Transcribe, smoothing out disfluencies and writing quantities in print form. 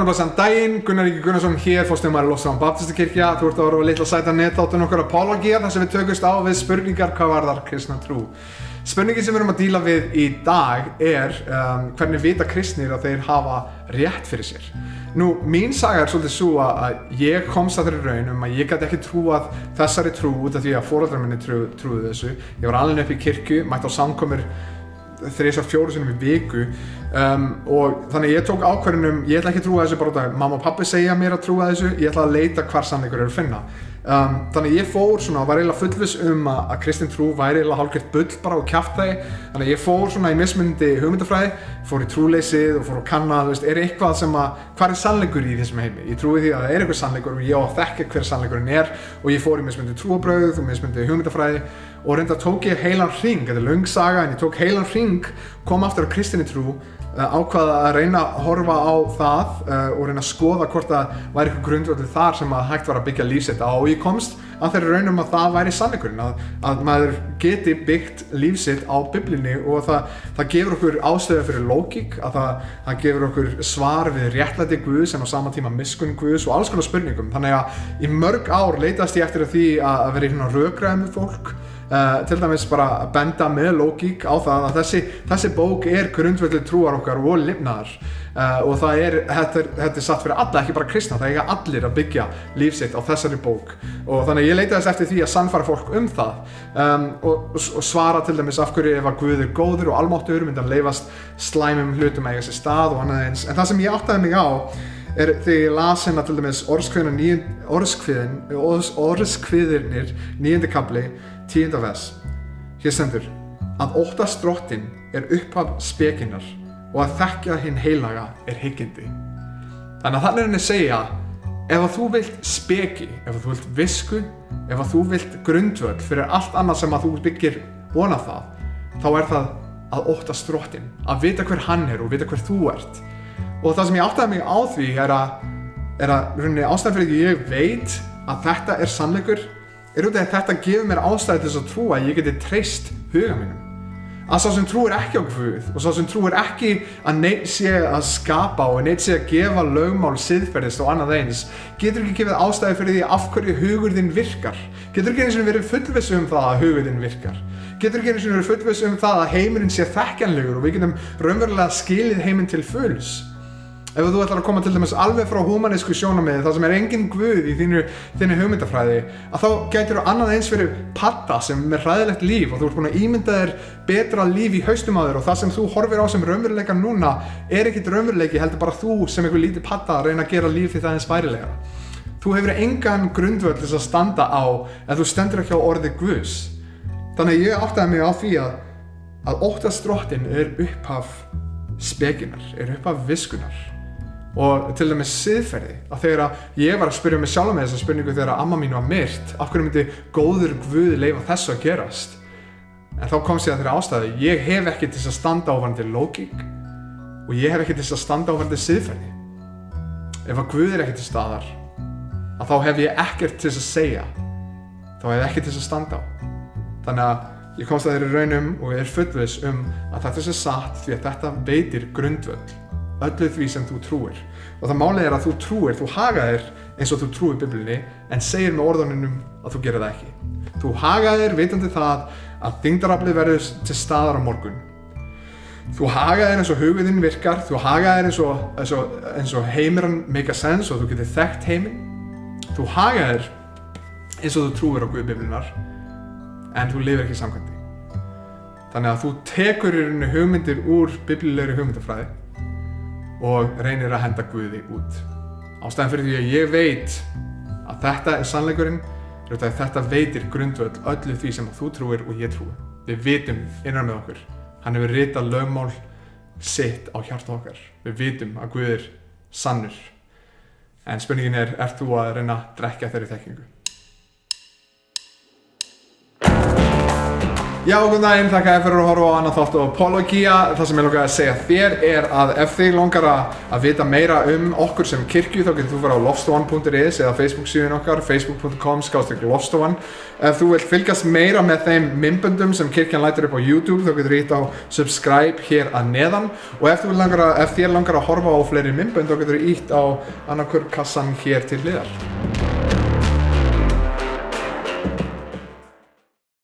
Góðan og blessaðan daginn, Gunnar Ingi Gunnarsson hér, forstöðumaður Lofsám Baptistakirkja. Þú ert að horfa á litla sæta netþáttinn okkar Apologia þar sem við tökumst á við spurningar hvað varðar kristna trú. Spurningin sem við erum að díla við í dag er hvernig vita kristnir að þeir hafa rétt fyrir sér. Nú, mín saga er svolítið svo að ég komst að þeirri raun að ég gat ekki trúað þessari trú út af því að foreldrar minni trúðu þessu. Ég var alinn upp í kirkju, mætti á samkomur 3-4 sinnum í viku og þannig ég tók ákvörðun ég ætla ekki að trúa þessu bara út af mamma og pabbi segja mér að trúa þessu, ég ætla að leita hvar sannleikur er að finna. Þannig ég fór svona, var eiginlega fullviss að kristin trú væri eiginlega hálfgert bull bara og kjaftæði. Þannig ég fór svona í mismunandi hugmyndafræði, fór í trúleysið og fór að kanna, er eitthvað sem hvað er sannleikur í þessum heimi? Ég trúi því að það er eitthvað sannleikur og ég á að þekka hver sannleikurinn er og ég fór í mismunandi trúarbrögð og mismunandi hugmyndafræði og reyndar tók ég heilan hring, þetta er löng saga en ég tók heilan hring, kom aftur á kristinni trú, ákvaða að reyna að horfa á það og reyna að skoða hvort það væri eitthvað grundvöllur þar sem að hægt var að byggja líf sitt á og ég komst að þeirri raun að það væri sannleikurinn, að maður geti byggt líf sitt á Biblíunni og það gefur okkur ástæðu fyrir lógík, að það gefur okkur svar við réttlæti Guðs en á sama tíma miskunn Guðs og alls konar spurningum. Þannig að í mörg ár leitast ég eftir því að vera í rökræðum með fólk, til dæmis bara að benda með lógík á það að þessi bók er grundvöllur trúar okkar og lifnaðar og þetta er satt fyrir alla, ekki bara kristna, það eiga allir að byggja líf sitt á þessari bók og þannig ég leitaðist eftir því að sannfæra fólk það og svara til dæmis af hverju ef að Guð er góður og almáttugur myndi hann leyfast slæmum hlutum að eiga sér stað og annað eins, en það sem ég áttaði mig á er þegar ég las hérna til dæmis orðskviðirnir 9. kafli 10. vers. Hér stendur að óttast Drottinn er upphaf spekinnar og að þekkja hinn heilaga er hyggindi. Þannig að þannig er hann að segja ef að þú vilt speki, ef að þú vilt visku, ef að þú vilt grundvöll fyrir allt annað sem að þú byggir von af það, þá er það að óttast Drottinn, að vita hver hann er og vita hver þú ert. Og það sem ég áttaði mig á því er að ástæðan fyrir því ég veit að þetta er sannleikur er út af að þetta gefur mér ástæðu til þess að trúa að ég geti treyst huga mínum. Að sá sem trúir ekki á Guð og sá sem trúir ekki að neitt sé að skapa og neitt sé að gefa lögmál siðferðis og annað eins getur ekki gefið ástæðu fyrir því af hverju hugur þinn virkar. Getur ekki einu sinni verið fullviss það að hugur þinn virkar. Getur ekki einu sinni verið fullviss það að heimurinn sé þekkjanlegur og við getum raunverulega skilið heiminn til fulls. Ef þú ætlar að koma til dæmis alveg frá húmanísku sjónarmiði þar sem er engin Guð í þinni hugmyndafræði að þá gætir þú annað eins fyrir padda sem er hræðilegt líf og þú ert búin að ímynda þér betra líf í haustum á þér og það sem þú horfir á sem raunveruleika núna er ekkert raunveruleiki heldur bara þú sem einhver lítið padda að reyna að gera líf þitt aðeins bærilegra. Þú hefur engan grundvöll til að standa á ef þú stendur ekki á orði Guðs. Þannig ég áttaði mig á því að óttast Drottinn er upphaf spekinnar, er upphaf viskunnar. Og til dæmis siðferði, að þegar ég var að spyrja mig sjálf með þessa spurningu þegar amma mín var myrt, af hverju myndi góður Guð leyfa þessu að gerast? En þá komst ég að þeirri ástæðu, ég hef ekki til að standa ávarandi lógík og ég hef ekki til að standa ávarandi siðferði. Ef að Guð er ekki til staðar, að þá hef ég ekkert til að segja, þá hef ég ekkert til að standa á. Þannig að ég komst að þeirri raunum og er fullviss að þetta sé satt því að þetta veitir grundvöll öllu því sem þú trúir. Og það málið er að þú trúir, þú hagar þér eins og þú trúir Biblíunni en segir með orðunum að þú gerir það ekki. Þú hagar þér vitandi það að þyngdaraflið verður til staðar á morgun. Þú hagar þér eins og hugurinn þinn virkar, þú hagar þér eins og heimurinn make a sense og þú getur þekkt heiminn. Þú hagar þér eins og þú trúir á Guð Biblíunnar en þú lifir ekki samkvæmt því. Þannig að þú tekur í rauninni hugmyndir úr biblíulegri hugmyndafræði og reynir að henda Guði út. Ástæðan fyrir því að ég veit að þetta er sannleikurinn er að þetta veitir grundvöll öllu því sem þú trúir og ég trúi. Við vitum innan með okkur. Hann hefur ritað lögmál sitt á hjarta okkar. Við vitum að Guð er sannur. En spurningin ert þú að reyna að drekka þeirri þekkingu? Já, góðan daginn, þakka þér fyrir að horfa á annan þátt á Apologia. Það sem ég langaði að segja þér er að ef þig langar að vita meira okkur sem kirkju, þá getur þú farið á lofstofan.is eða Facebook síðan okkar, facebook.com/lofstofan. Ef þú vilt fylgjast meira með þeim myndböndum sem kirkjan lætur upp á YouTube, þá getur þú ítt á subscribe hér að neðan. Og ef þér langar að horfa á fleiri myndbönd, þá getur þú ítt á annarkur kassan hér til hliðar.